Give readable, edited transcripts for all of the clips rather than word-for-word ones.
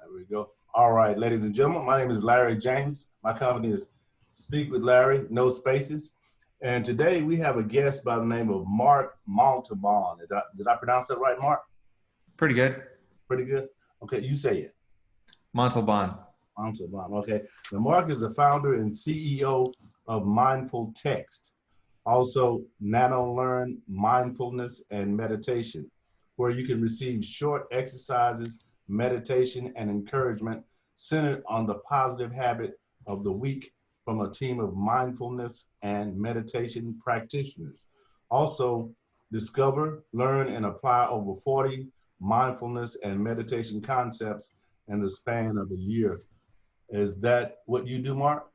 There we go. All right, ladies and gentlemen, my name is Larry James. My company is Speak with Larry, no spaces. And today we have a guest by the name of Mark Montalban. Did I pronounce that right, Mark? Pretty good. Pretty good? Okay, you say it. Montalban. Montalban, okay. Now, Mark is the founder and CEO of Mindful Text, also Nano Learn Mindfulness and Meditation, where you can receive short exercises, meditation, and encouragement centered on the positive habit of the week from a team of mindfulness and meditation practitioners. Also, discover, learn, and apply over 40 mindfulness and meditation concepts in the span of a year. Is that what you do, Mark?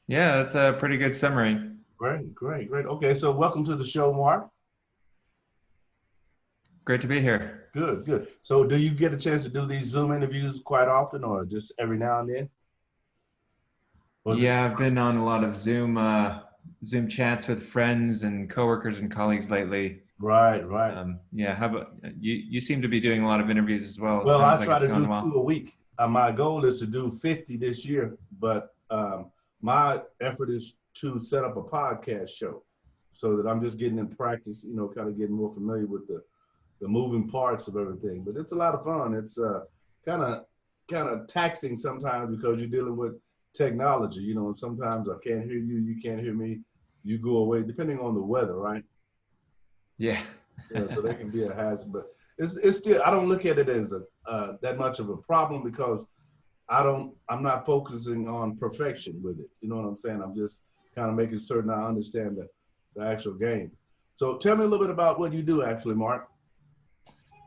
Yeah, that's a pretty good summary. Great, great, great. Okay, so welcome to the show, Mark. Great to be here. Good, good. So do you get a chance to do these Zoom interviews quite often or just every now and then? Yeah, I've been on a lot of Zoom chats with friends and coworkers and colleagues lately. Right, right. Yeah, how about you? You seem to be doing a lot of interviews as well. It Well, I sounds like try it's to going do well. 2 a week. My goal is to do 50 this year, but my effort is to set up a podcast show so that I'm just getting in practice, kind of getting more familiar with the moving parts of everything. But it's a lot of fun. It's kind of taxing sometimes because you're dealing with technology, and sometimes I can't hear you, you can't hear me, you go away, depending on the weather, right? Yeah. Yeah, so that can be a hazard, but it's still, I don't look at it as that much of a problem because I'm not focusing on perfection with it. You know what I'm saying? I'm just kind of making certain I understand the actual game. So tell me a little bit about what you do actually, Mark.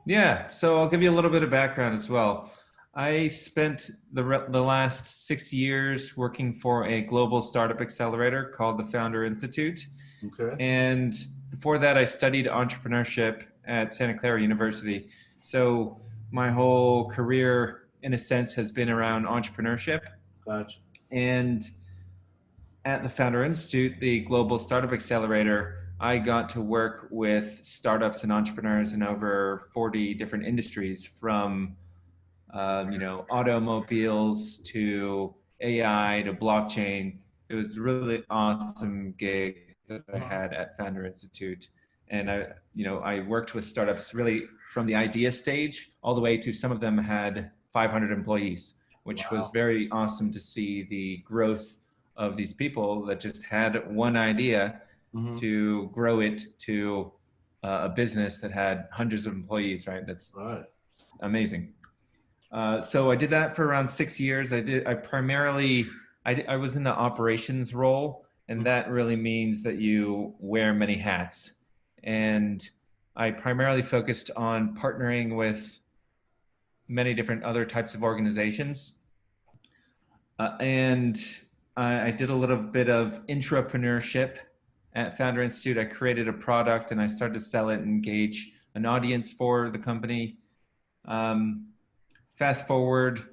Yeah, so I'll give you a little bit of background as well. I spent the last 6 years working for a global startup accelerator called the Founder Institute. Okay. And before that, I studied entrepreneurship at Santa Clara University. So my whole career, in a sense, has been around entrepreneurship. Gotcha. And at the Founder Institute, the global startup accelerator, I got to work with startups and entrepreneurs in over 40 different industries, from automobiles to AI to blockchain. It was a really awesome gig that I had at Founder Institute. And I worked with startups really from the idea stage all the way to some of them had 500 employees, which was Wow. very awesome to see the growth of these people that just had one idea Mm-hmm. to grow it to a business that had hundreds of employees, right? That's Right. amazing. So I did that for around 6 years. I was in the operations role, and that really means that you wear many hats. And I primarily focused on partnering with many different other types of organizations. And I did a little bit of intrapreneurship at Founder Institute. I created a product and I started to sell it and engage an audience for the company. Fast forward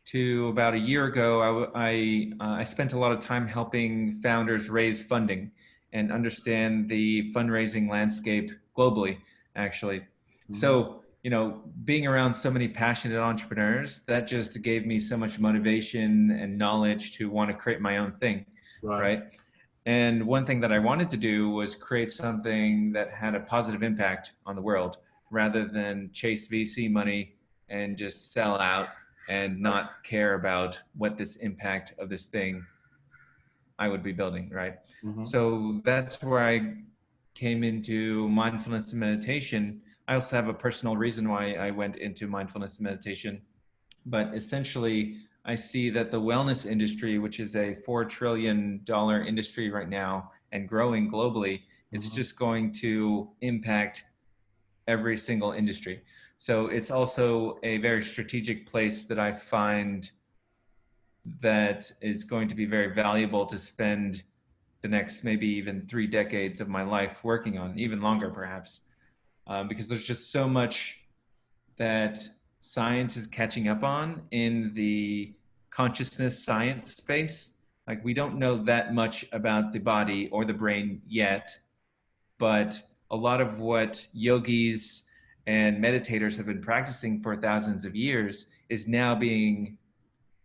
to about a year ago, I spent a lot of time helping founders raise funding and understand the fundraising landscape globally, actually. Mm-hmm. So, being around so many passionate entrepreneurs, that just gave me so much motivation and knowledge to want to create my own thing, right? And one thing that I wanted to do was create something that had a positive impact on the world rather than chase VC money and just sell out and not care about what this impact of this thing I would be building, right? Mm-hmm. So that's where I came into mindfulness and meditation. I also have a personal reason why I went into mindfulness and meditation, but essentially I see that the wellness industry, which is a $4 trillion industry right now and growing globally, it's just going to impact every single industry. So it's also a very strategic place that I find that is going to be very valuable to spend the next maybe even 3 decades of my life working on, even longer perhaps, because there's just so much that science is catching up on in the consciousness science space. Like, we don't know that much about the body or the brain yet, but a lot of what yogis and meditators have been practicing for thousands of years is now being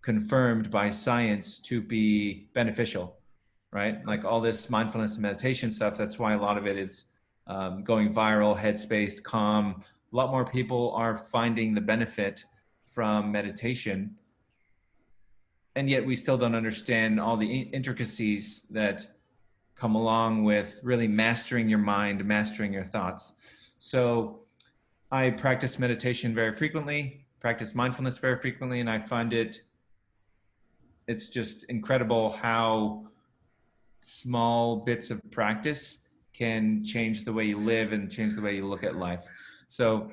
confirmed by science to be beneficial, right? Like all this mindfulness and meditation stuff, that's why a lot of it is going viral, Headspace, Calm. A lot more people are finding the benefit from meditation. And yet we still don't understand all the intricacies that come along with really mastering your mind, mastering your thoughts. So I practice meditation very frequently, practice mindfulness very frequently, and I find it's just incredible how small bits of practice can change the way you live and change the way you look at life. So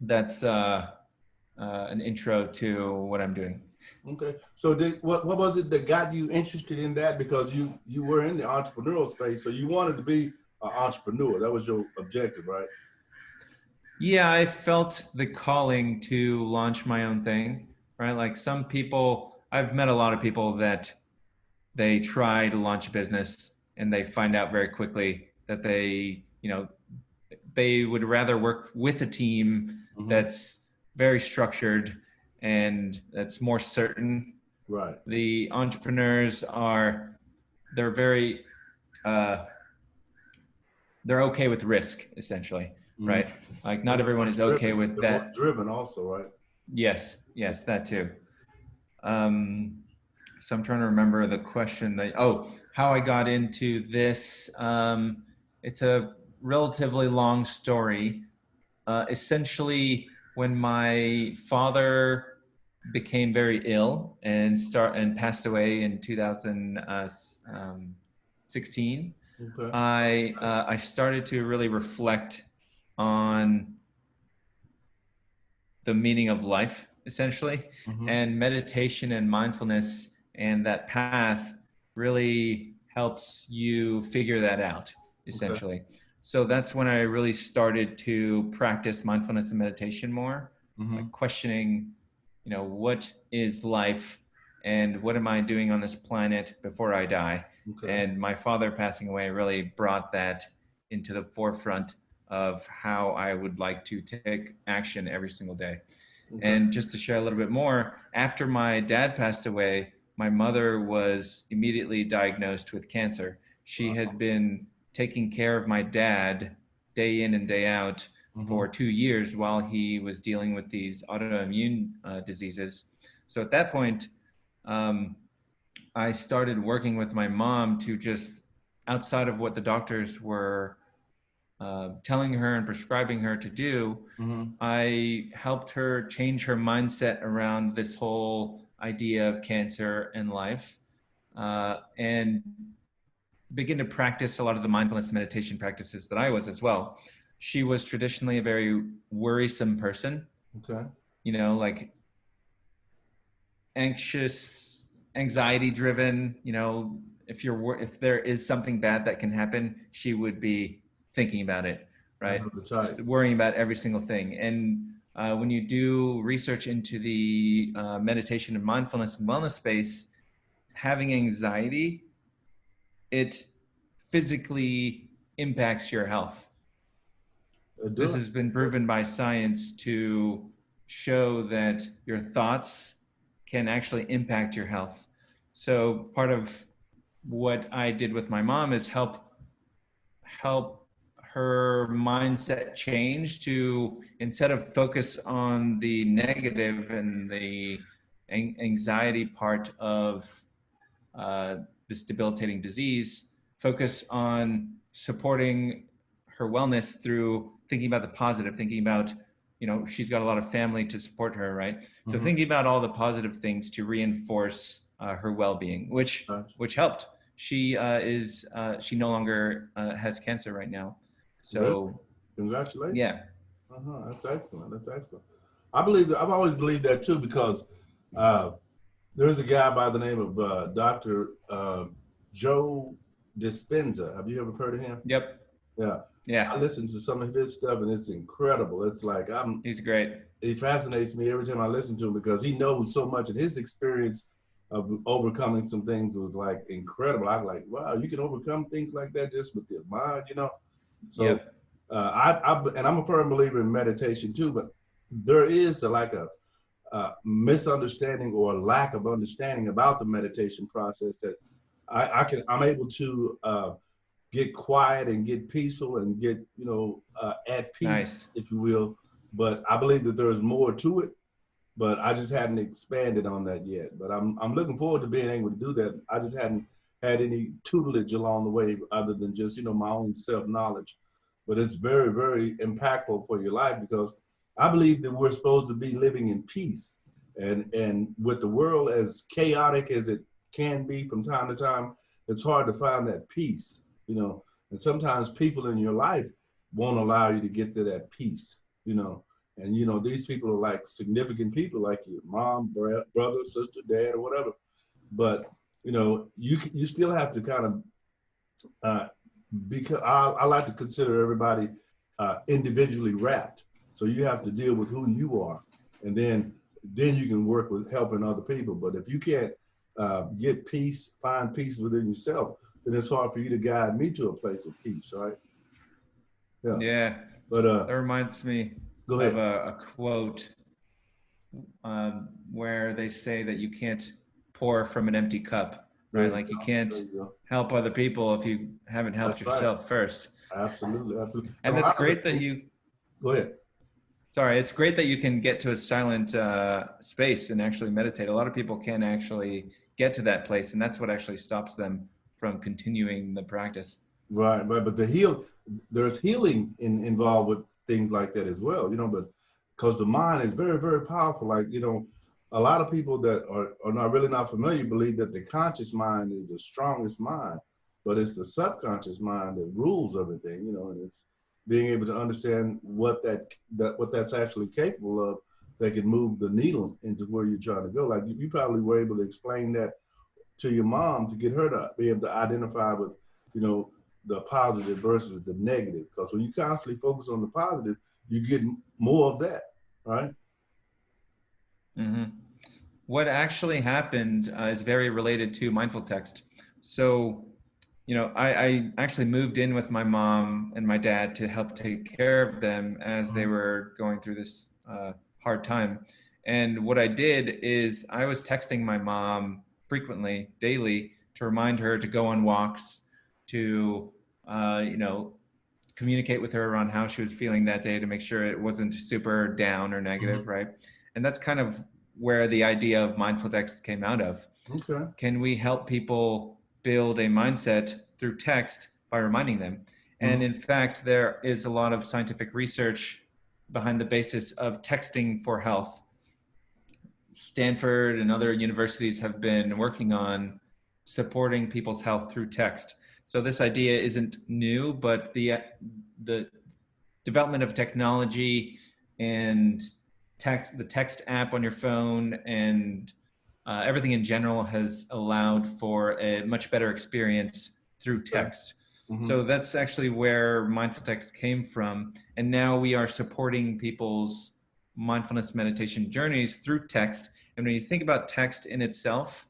that's an intro to what I'm doing. Okay. So what was it that got you interested in that? Because you were in the entrepreneurial space, so you wanted to be an entrepreneur. That was your objective, right? Yeah, I felt the calling to launch my own thing, right? Like some people, I've met a lot of people that they try to launch a business and they find out very quickly that they would rather work with a team that's very structured and that's more certain. Right. The entrepreneurs they're very they're okay with risk, essentially, right? Like not everyone is okay with They're more that. driven also, right? Yes, that too. So I'm trying to remember the question how I got into this. It's a relatively long story. Essentially, when my father became very ill and passed away in 2016, Okay. I started to really reflect on the meaning of life, essentially, and meditation and mindfulness and that path really helps you figure that out, essentially. Okay. So that's when I really started to practice mindfulness and meditation more, like questioning, what is life and what am I doing on this planet before I die? Okay. And my father passing away really brought that into the forefront of how I would like to take action every single day. Okay. And just to share a little bit more, after my dad passed away, my mother was immediately diagnosed with cancer. She had been taking care of my dad day in and day out for 2 years while he was dealing with these autoimmune diseases. So at that point, I started working with my mom to just, outside of what the doctors were telling her and prescribing her to do, I helped her change her mindset around this whole idea of cancer and life, and begin to practice a lot of the mindfulness and meditation practices that I was as well. She was traditionally a very worrisome person. Okay. Like anxious, anxiety driven, if there is something bad that can happen, she would be thinking about it, right? Just worrying about every single thing. And when you do research into the meditation and mindfulness and wellness space, having anxiety, it physically impacts your health. This has been proven by science to show that your thoughts can actually impact your health. So part of what I did with my mom is help her mindset change to, instead of focus on the negative and the anxiety part of this debilitating disease, focus on supporting her wellness through thinking about the positive, thinking about, she's got a lot of family to support her, right? So thinking about all the positive things to reinforce her well-being, which helped. She she no longer has cancer right now. So really? Congratulations. Yeah. That's excellent. That's excellent. I've always believed that too, because there's a guy by the name of Dr. Joe Dispenza. Have you ever heard of him? Yep. Yeah. I listen to some of his stuff and it's incredible. It's like he's great. He fascinates me every time I listen to him, because he knows so much, and his experience of overcoming some things was like incredible. I'm like, wow, you can overcome things like that just with your mind, So and I'm a firm believer in meditation too, but there is like a misunderstanding or lack of understanding about the meditation process that I'm able to get quiet and get peaceful and get at peace, Nice. if you will. But I believe that there's more to it, but I just hadn't expanded on that yet. But I'm looking forward to being able to do that. I just hadn't had any tutelage along the way other than just my own self knowledge. But it's very, very impactful for your life because I believe that we're supposed to be living in peace, and with the world as chaotic as it can be from time to time, it's hard to find that peace. And sometimes people in your life won't allow you to get to that peace. And these people are like significant people, like your mom, brother, sister, dad, or whatever. But you still have to kind of because I like to consider everybody individually wrapped. So you have to deal with who you are, and then you can work with helping other people. But if you can't get peace, find peace within yourself, then it's hard for you to guide me to a place of peace, right? Yeah. Yeah. But That reminds me go of ahead. a quote where they say that you can't pour from an empty cup, There right? you Like you go. There can't you go. help other people if you haven't helped That's right. yourself first. Absolutely, absolutely. And And a it's lot of the great that things. you, Go ahead. sorry, it's great that you can get to a silent space and actually meditate. A lot of people can actually get to that place, and that's what actually stops them from continuing the practice. Right, right. But there's healing involved with things like that as well, but because the mind is very, very powerful. Like, a lot of people that are not really not familiar believe that the conscious mind is the strongest mind, but it's the subconscious mind that rules everything, and it's being able to understand what that's actually capable of that can move the needle into where you're trying to go. Like you probably were able to explain that to your mom to get her to be able to identify with, you know, the positive versus the negative. Because when you constantly focus on the positive, you get more of that, right? Hmm. What actually happened is very related to mindful text. So, I actually moved in with my mom and my dad to help take care of them as they Mhm. were going through this hard time. And what I did is I was texting my mom frequently, daily, to remind her to go on walks, to, communicate with her around how she was feeling that day to make sure it wasn't super down or negative, Mhm. right? And that's kind of where the idea of mindful text came out of. Okay. Can we help people build a mindset through text by reminding them? And Mhm. in fact, there is a lot of scientific research behind the basis of texting for health. Stanford and other universities have been working on supporting people's health through text. So this idea isn't new, but the development of technology and the text app on your phone and everything in general has allowed for a much better experience through Okay. text. Mhm. So that's actually where mindful text came from. And now we are supporting people's mindfulness meditation journeys through text. And when you think about text in itself,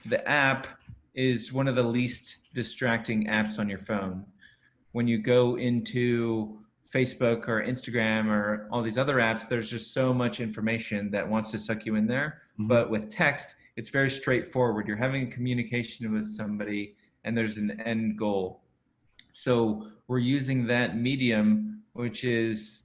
the app is one of the least distracting apps on your phone. When you go into Facebook or Instagram or all these other apps, there's just so much information that wants to suck you in there. Mhm. But with text, it's very straightforward. You're having a communication with somebody and there's an end goal. So we're using that medium, which is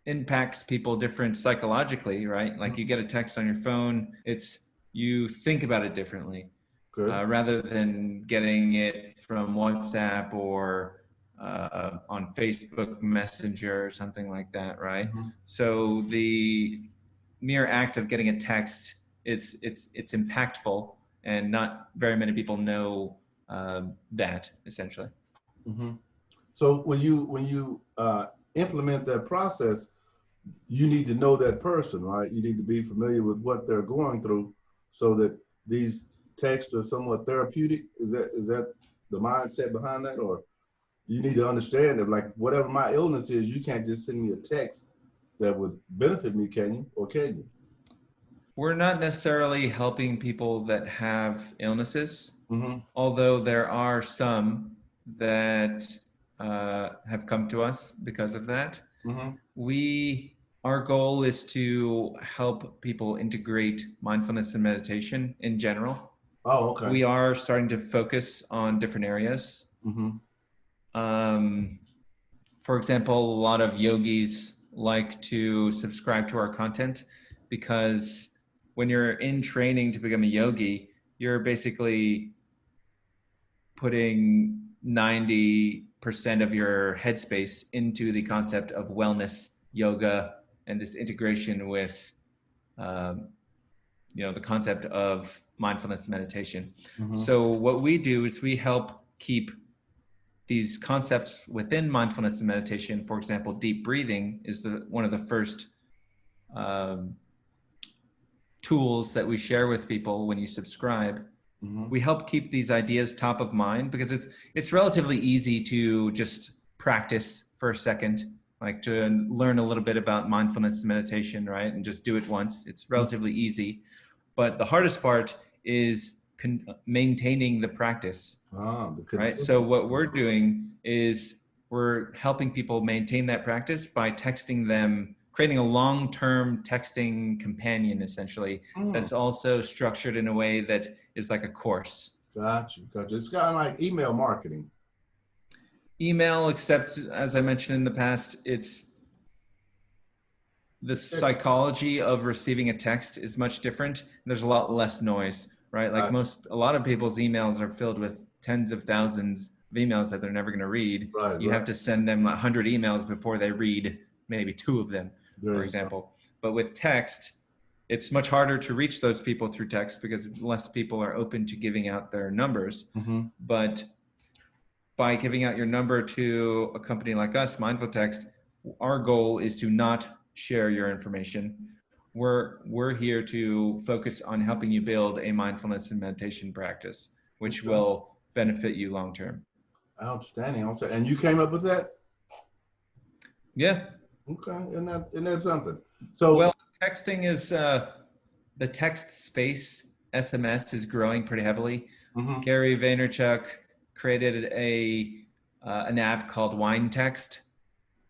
impacts people different psychologically, right? Like you Mhm. get a text on your phone, it's you think about it differently Good. rather than getting it from WhatsApp or on Facebook Messenger or something like that, right? Mhm. So the mere act of getting a text, it's impactful, and not very many people know that essentially. Mhm. So when you implement that process, you need to know that person, right? You need to be familiar with what they're going through, so that these texts are somewhat therapeutic. Is that the mindset behind that, or you need to understand that, like, whatever my illness is, you can't just send me a text that would benefit me, can you? Or can you? We're not necessarily helping people that have illnesses, Mm-hmm. although there are some that have come to us because of that. Mm-hmm. Our goal is to help people integrate mindfulness and meditation in general. Oh, okay. We are starting to focus on different areas. Mm-hmm. Um, for example, a lot of yogis like to subscribe to our content because when you're in training to become a yogi, you're basically putting 90% of your headspace into the concept of wellness, yoga, and this integration with, um, the concept of mindfulness meditation. Mm-hmm. So what we do is we help keep these concepts within mindfulness and meditation. For example, deep breathing is one of the first um, tools that we share with people when you subscribe. Mm-hmm. We help keep these ideas top of mind because it's relatively easy to just practice for a second, like to learn a little bit about mindfulness and meditation, right? And just do it once. It's relatively easy. But the hardest part is maintaining the practice, Ah, the right? So consistency. what we're doing is we're helping people maintain that practice by texting them, creating a long-term texting companion, essentially, Mm, that's also structured in a way that is like a course. gotcha, gotcha. It's kind of like email marketing. Email, except as I mentioned in the past, it's the Text. psychology of receiving a text is much different. There's a lot less noise, right? Like Gotcha. a lot of people's emails are filled with tens of thousands of emails that they're never going to read. Right, You right. have to send them 100 emails before they read maybe two of them, There for you go. example. But with text, it's much harder to reach those people through text because less people are open to giving out their numbers. Mm-hmm. But by giving out your number to a company like us, Mindful Text, our goal is to not share your information. We're here to focus on helping you build a mindfulness and meditation practice, which Okay. will benefit you long term. Outstanding. Outstanding. And you came up with that? Yeah. Okay. And that's something. So, Well, texting is the text space. SMS is growing pretty heavily. mm-hmm. Gary Vaynerchuk created an app called Wine Text.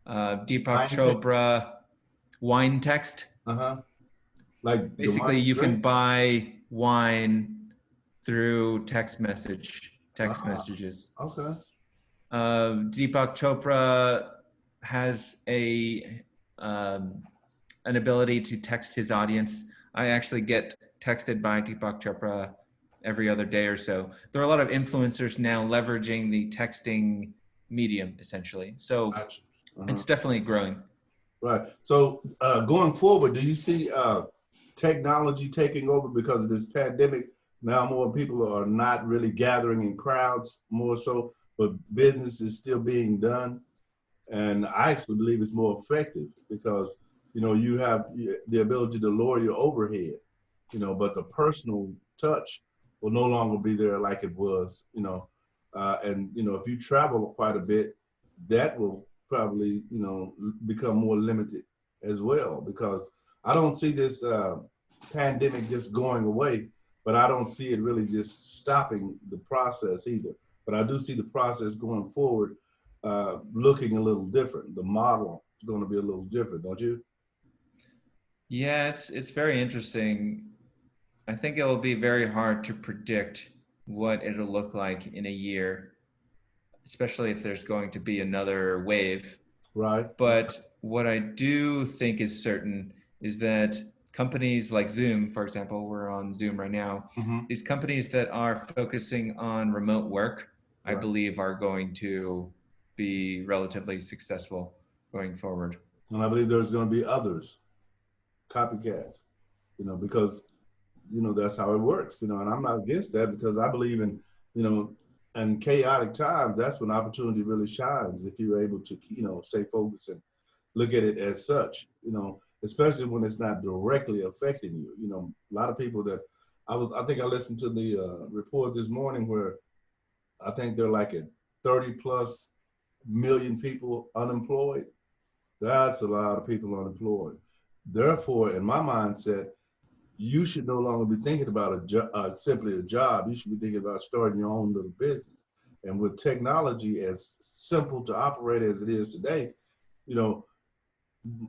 Deepak Mind text. Chopra, Wine Text. Uh-huh. Like the wine Basically, you you can drink. buy wine through text Ah, messages. okay. Deepak Chopra has an ability to text his audience. I actually get texted by Deepak Chopra every other day or so. There are a lot of influencers now leveraging the texting medium, essentially. So Gotcha. Uh-huh. it's definitely growing. Right. So going forward, do you see technology taking over because of this pandemic? Now more people are not really gathering in crowds more so, but business is still being done. And I actually believe it's more effective because, you have the ability to lower your overhead, but the personal touch will no longer be there like it was, and, if you travel quite a bit, that will probably, become more limited as well because I don't see this pandemic just going away, but I don't see it really just stopping the process either. But I do see the process going forward looking a little different. The model is going to be a little different, don't you? Yeah, it's very interesting. I think it'll be very hard to predict what it'll look like in a year, especially if there's going to be another wave. Right. But what I do think is certain is that companies like Zoom, for example, we're on Zoom right now, Mm-hmm. these companies that are focusing on remote work, I Right. believe are going to be relatively successful going forward. And I believe there's going to be others, copycats, because that's how it works, and I'm not against that because I believe in, you know, in chaotic times, that's when opportunity really shines if you're able to, stay focused and look at it as such, especially when it's not directly affecting you. A lot of people that I think I listened to the report this morning where I think they're like at 30 plus million people unemployed. That's a lot of people unemployed. Therefore, in my mindset, you should no longer be thinking about simply a job. You should be thinking about starting your own little business And with technology as simple to operate as it is today, you know,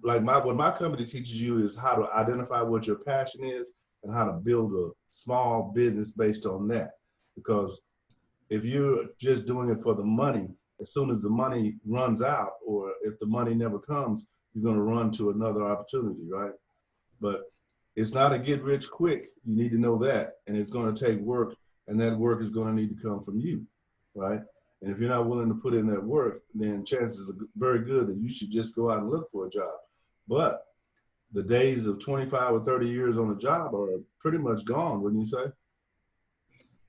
like what my company teaches you is how to identify what your passion is and how to build a small business based on that. Because if you're just doing it for the money, as soon as the money runs out, or if the money never comes, you're going to run to another opportunity, right? But it's not a get rich quick. You need to know that. And it's going to take work, and that work is going to need to come from you, right? And if you're not willing to put in that work, then chances are very good that you should just go out and look for a job. But the days of 25 or 30 years on a job are pretty much gone, wouldn't you say?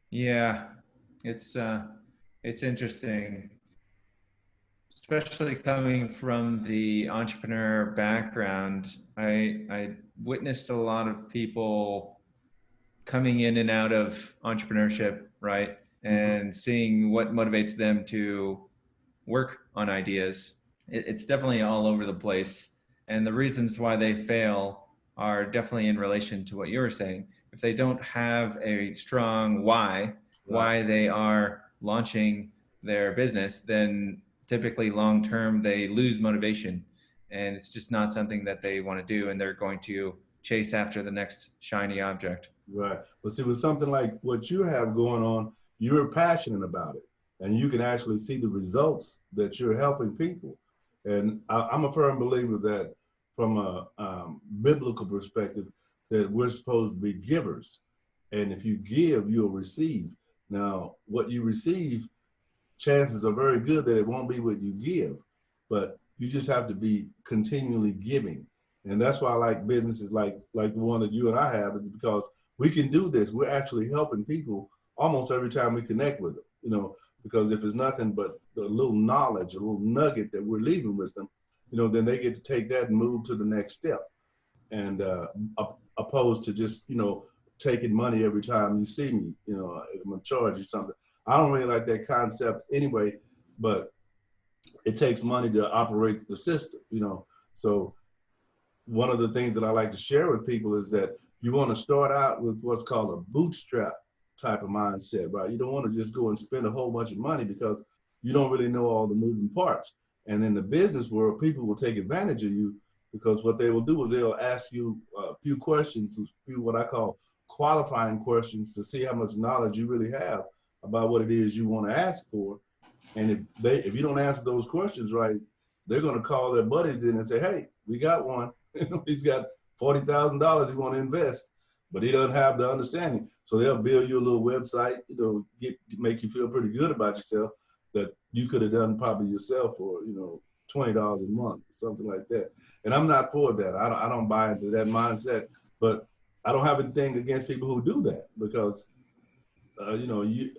Yeah, it's uh, it's interesting, especially coming from the entrepreneur background. I witnessed a lot of people coming in and out of entrepreneurship, right? Mm-hmm. And seeing what motivates them to work on ideas. It's definitely all over the place. And the reasons why they fail are definitely in relation to what you were saying. If they don't have a strong Right. why they are launching their business, then typically long term they lose motivation. And it's just not something that they want to do. And they're going to chase after the next shiny object. Right. But see, with something like what you have going on, you're passionate about it, and you can actually see the results that you're helping people. And I'm a firm believer that, from a biblical perspective, that we're supposed to be givers, and if you give, you'll receive. Now, what you receive, chances are very good that it won't be what you give, but you just have to be continually giving. And that's why I like businesses like the one that you and I have, is because we can do this. We're actually helping people almost every time we connect with them, because if it's nothing but a little knowledge, a little nugget that we're leaving with them, then they get to take that and move to the next step. And opposed to just, taking money every time you see me, I'm gonna charge you something. I don't really like that concept anyway, but it takes money to operate the system. So one of the things that I like to share with people is that you want to start out with what's called a bootstrap type of mindset, right? You don't want to just go and spend a whole bunch of money because you don't really know all the moving parts. And in the business world, people will take advantage of you because what they will do is they'll ask you a few questions, a few what I call qualifying questions, to see how much knowledge you really have about what it is you want to ask for. And if you don't answer those questions right, they're going to call their buddies in and say, "Hey, we got one. He's got $40,000 he want to invest, but he doesn't have the understanding." So they'll build you a little website, make you feel pretty good about yourself, that you could have done probably yourself for $20 a month, something like that. And I'm not for that. I don't buy into that mindset, but I don't have anything against people who do that, because you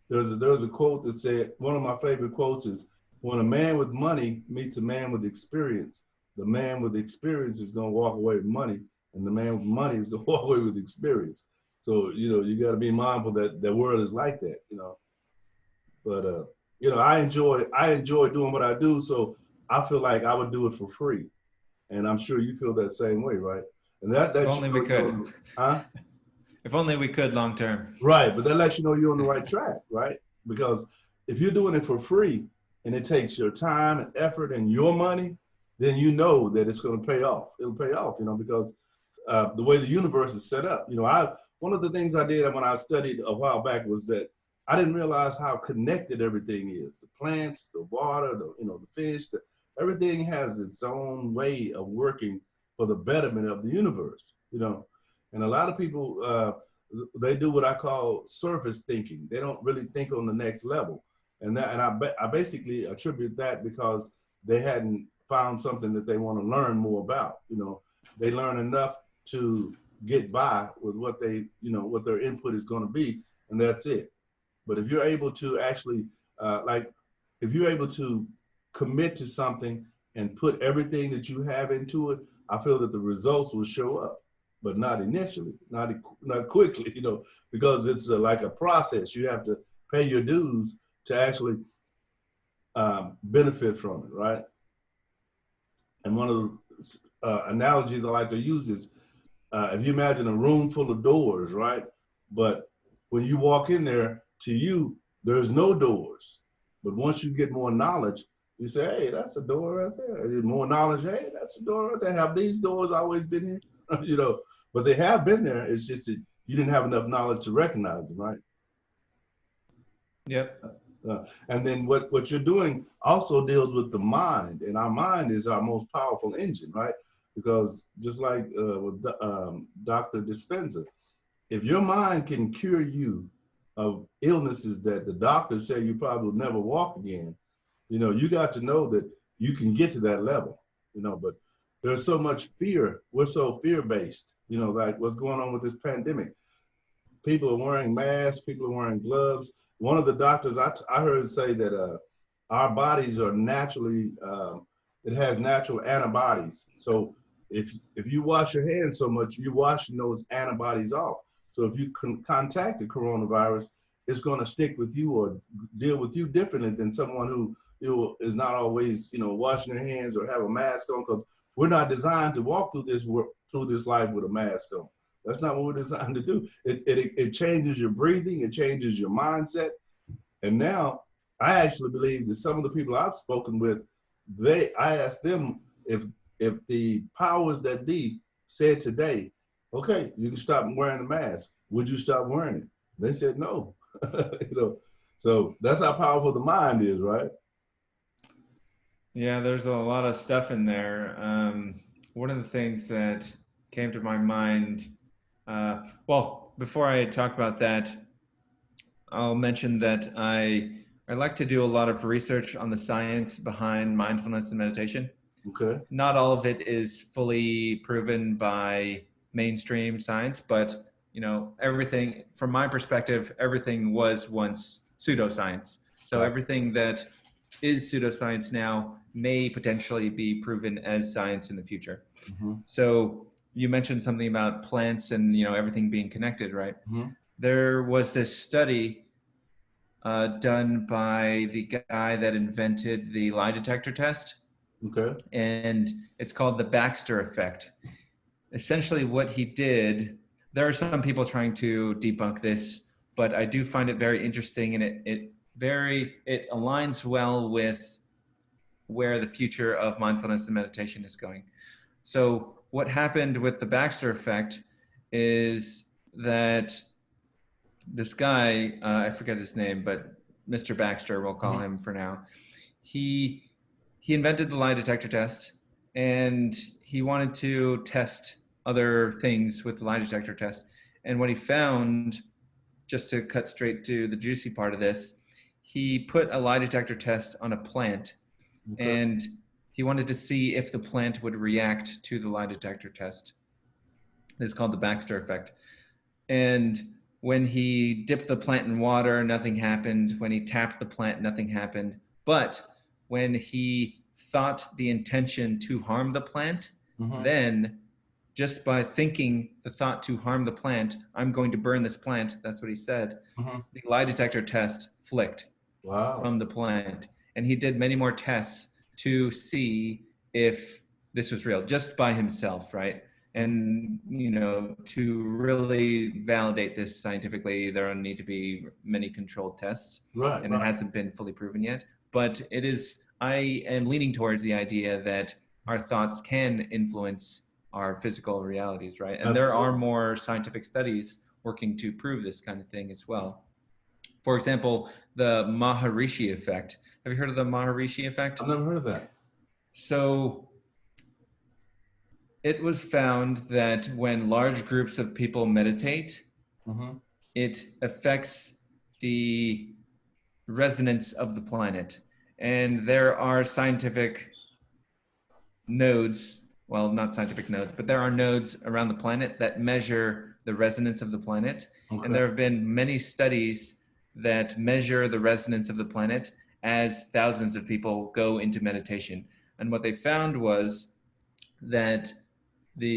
there's a quote that said, one of my favorite quotes is, "When a man with money meets a man with experience, the man with experience is going to walk away with money, and the man with money is going to walk away with experience." So, you got to be mindful that the world is like that. But, I enjoy doing what I do. So I feel like I would do it for free. And I'm sure you feel that same way, right? And that If lets you only we know could. huh? If only we could long term. Right, but that lets you know you're on the right track, right? Because if you're doing it for free and it takes your time and effort and your money, then you know that it's going to pay off. It'll pay off, because the way the universe is set up. One of the things I did when I studied a while back was that I didn't realize how connected everything is. The plants, the water, the fish, everything has its own way of working for the betterment of the universe. And a lot of people, they do what I call surface thinking. They don't really think on the next level. And I basically attribute that because they hadn't found something that they want to learn more about. They learn enough to get by with what their input is going to be, and that's it. But if you're able to actually, if you're able to commit to something and put everything that you have into it, I feel that the results will show up, but not initially, not quickly, because it's like a process. You have to pay your dues to actually benefit from it, right? And one of the analogies I like to use is, if you imagine a room full of doors, right? But when you walk in there, to you, There's no doors. But once you get more knowledge, you say, hey, that's a door right there. More knowledge, hey, that's a door right there. Have these doors always been here? You know, but they have been there. It's just that you didn't have enough knowledge to recognize them, right? Yep. And then what you're doing also deals with the mind, and our mind is our most powerful engine, right? Because just like with Dr. Dispenza, if your mind can cure you of illnesses that the doctors say you probably will never walk again, you know, you got to know that you can get to that level, you know, but there's so much fear. We're so fear based, you know, like what's going on with this pandemic. People are wearing masks, people are wearing gloves. One of the doctors I heard say that our bodies are naturally, it has natural antibodies. So if you wash your hands so much, you're washing those antibodies off. So if you contact the coronavirus, it's going to stick with you or deal with you differently than someone who, you know, is not always, you know, washing their hands or have a mask on, because we're not designed to walk through this life with a mask on. That's not what we're designed to do. It changes your breathing, it changes your mindset. And now I actually believe that some of the people I've spoken with, I asked them if the powers that be said today, okay, you can stop wearing the mask, would you stop wearing it? They said no. You know, so that's how powerful the mind is, right? Yeah, there's a lot of stuff in there. One of the things that came to my mind, well, before I talk about that, I'll mention that I like to do a lot of research on the science behind mindfulness and meditation. Okay. Not all of it is fully proven by mainstream science, but you know, everything from my perspective, everything was once pseudoscience. So Got everything that is pseudoscience now may potentially be proven as science in the future. mm-hmm. So you mentioned something about plants and you know everything being connected, right? Mm-hmm. There was this study done by the guy that invented the lie detector test, Okay. and it's called the Baxter effect. Essentially, what he did, there are some people trying to debunk this, but I do find it very interesting, and it aligns well with where the future of mindfulness and meditation is going. So, what happened with the Baxter effect is that this guy, I forget his name, but Mr. Baxter, we'll call Mm-hmm. him for now. He he invented the lie detector test, and he wanted to test other things with the lie detector test. And what he found, just to cut straight to the juicy part of this, he put a lie detector test on a plant, Okay. and he wanted to see if the plant would react to the lie detector test. This is called the Baxter effect. And when he dipped the plant in water, nothing happened. When he tapped the plant, nothing happened. But when he thought the intention to harm the plant, Mm-hmm. then just by thinking the thought to harm the plant, I'm going to burn this plant, that's what he said, Mm-hmm. the lie detector test flicked Wow. from the plant. And he did many more tests to see if this was real just by himself, right? And, you know, to really validate this scientifically, there need to be many controlled tests, Right. and it Right. hasn't been fully proven yet. But it is, I am leaning towards the idea that our thoughts can influence our physical realities, right? And there are Absolutely. more scientific studies working to prove this kind of thing as well. For example, the Maharishi effect. Have you heard of the Maharishi effect? I've never heard of that. So it was found that when large groups of people meditate, Mm-hmm. it affects the resonance of the planet. And there are scientific nodes, well, not scientific nodes, but there are nodes around the planet that measure the resonance of the planet. And Okay. there have been many studies that measure the resonance of the planet as thousands of people go into meditation. And what they found was that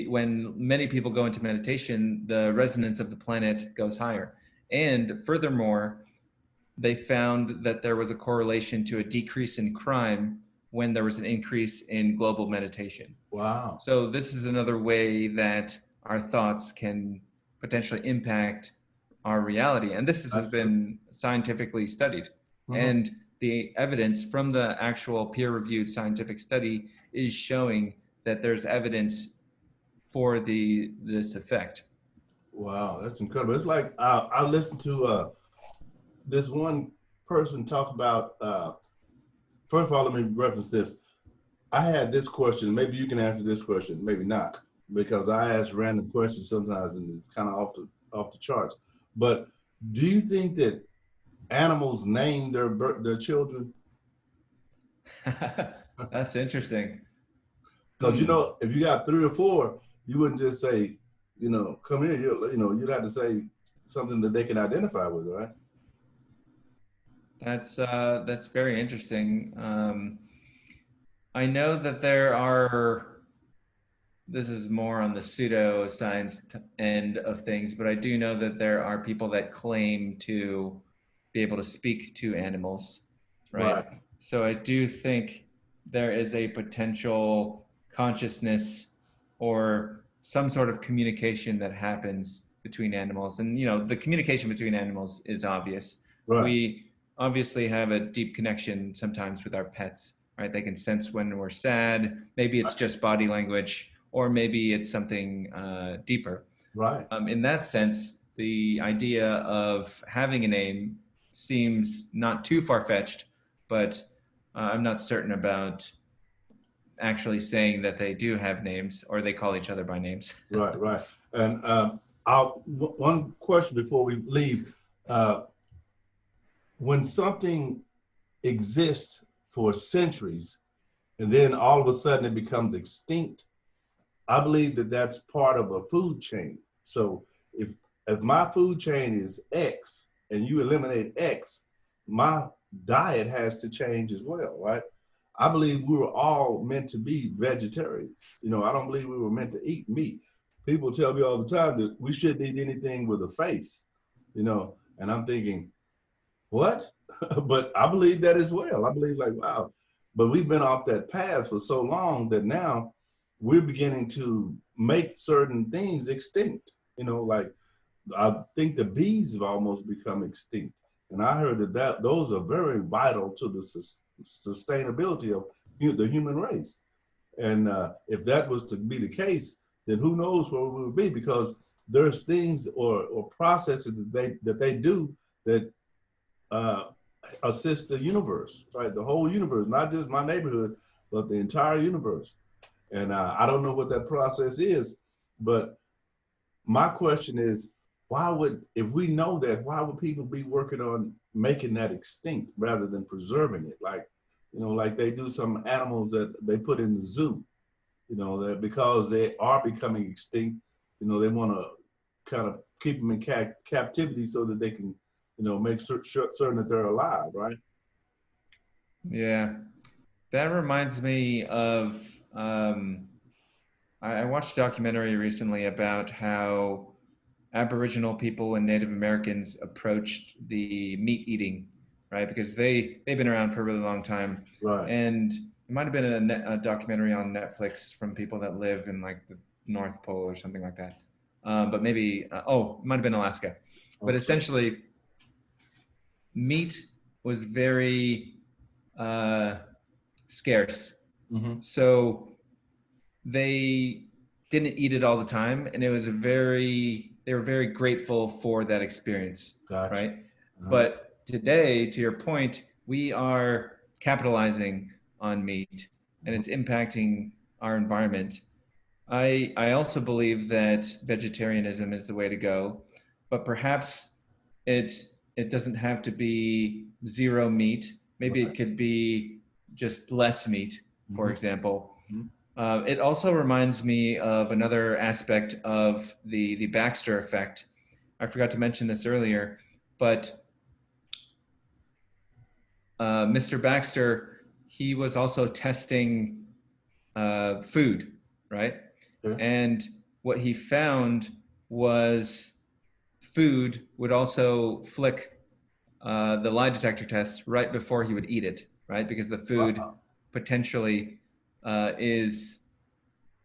when many people go into meditation, the resonance of the planet goes higher. And furthermore, they found that there was a correlation to a decrease in crime when there was an increase in global meditation. Wow. So this is another way that our thoughts can potentially impact our reality. And this has That's true. been scientifically studied. Hmm. And the evidence from the actual peer-reviewed scientific study is showing that there's evidence for this effect. Wow, that's incredible. It's like I listened to this one person talk about. First of all, let me reference this. I had this question. Maybe you can answer this question. Maybe not, because I ask random questions sometimes, and it's kind of off the charts. But do you think that animals name their children? That's interesting. Because you Hmm. know, if you got three or four, you wouldn't just say, come here. You'd have to say something that they can identify with, right? That's very interesting. I know that there are, this is more on the pseudoscience end of things, but I do know that there are people that claim to be able to speak to animals, right? Right, So I do think there is a potential consciousness or some sort of communication that happens between animals. And, the communication between animals is obvious. right, We obviously have a deep connection sometimes with our pets, right? They can sense when we're sad. Maybe it's just body language, or maybe it's something deeper. right. In that sense, the idea of having a name seems not too far fetched, but I'm not certain about actually saying that they do have names or they call each other by names. Right, right. And one question before we leave. Uh, when something exists for centuries and then all of a sudden it becomes extinct, I believe that that's part of a food chain. So if my food chain is X and you eliminate X, my diet has to change as well, right? I believe we were all meant to be vegetarians. I don't believe we were meant to eat meat. People tell me all the time that we shouldn't eat anything with a face, and I'm thinking, what? But I believe that as well. I believe, like, wow. But we've been off that path for so long that now we're beginning to make certain things extinct. Like I think the bees have almost become extinct. And I heard that those are very vital to the sustainability of the human race. And if that was to be the case, then who knows where we would be, because there's things or processes that they do that uh, assist the universe, right? The whole universe, not just my neighborhood, but the entire universe. And I don't know what that process is, but my question is, if we know that, why would people be working on making that extinct rather than preserving it? Like they do some animals that they put in the zoo, that because they are becoming extinct, they want to kind of keep them in captivity so that they can, make certain that they're alive, right? Yeah, that reminds me of I watched a documentary recently about how Aboriginal people and Native Americans approached the meat eating, right? Because they've been around for a really long time, Right. and it might have been a documentary on Netflix from people that live in like the North Pole or something like that. But maybe it might have been Alaska. But Okay. essentially, meat was very uh, scarce, Mm-hmm. so they didn't eat it all the time, and they were very grateful for that experience, Gotcha. right? Uh-huh. But today, to your point, we are capitalizing on meat and it's impacting our environment. I also believe that vegetarianism is the way to go, but perhaps it it doesn't have to be zero meat. Maybe Right. it could be just less meat, for Mm-hmm. example. Mm-hmm. It also reminds me of another aspect of the Baxter effect. I forgot to mention this earlier, but Mr. Baxter, he was also testing food, right? Okay. And what he found was food would also flick the lie detector test right before he would eat it, right? Because the food Wow. potentially is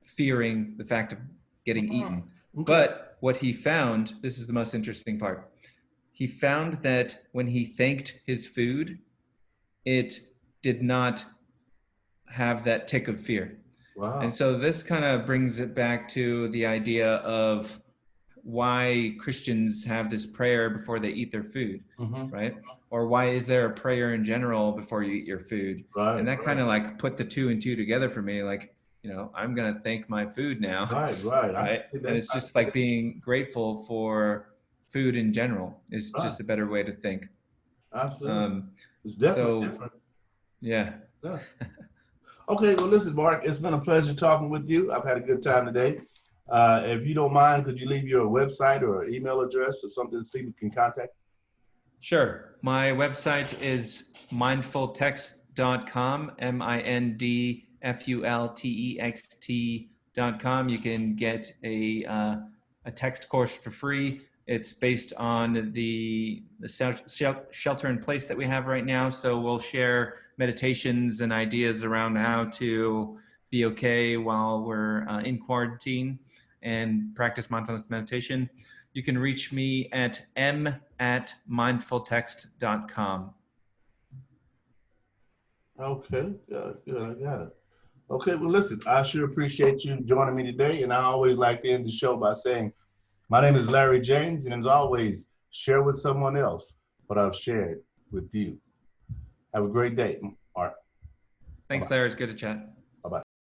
fearing the fact of getting Mm. eaten. Okay. But what he found, this is the most interesting part. He found that when he thanked his food, it did not have that tick of fear. And Wow. so this kind of brings it back to the idea of why Christians have this prayer before they eat their food, Mm-hmm. right? Or why is there a prayer in general before you eat your food? Right, And that kind right, of like put the two and two together for me. Like, I'm going to thank my food now, right, right. I can right? see And that. it's I can just see like that. being grateful for food in general is Right. just a better way to think. Absolutely. Um, It's definitely so, different. yeah. Yeah. Okay, well, listen, Mark, it's been a pleasure talking with you. I've had a good time today. If you don't mind, could you leave your website or email address or something that people can contact? Sure. My website is mindfultext.com, mindfultext.com. You can get a text course for free. It's based on the shelter in place that we have right now. So we'll share meditations and ideas around how to be okay while we're in quarantine and practice mindfulness meditation. You can reach me at m@mindfultext.com. Okay, good, good. I got it. Okay, well, listen, I sure appreciate you joining me today. And I always like to end the show by saying, my name is Larry James. And as always, share with someone else what I've shared with you. Have a great day, Mark. Thanks, Bye-bye. Larry. It's good to chat.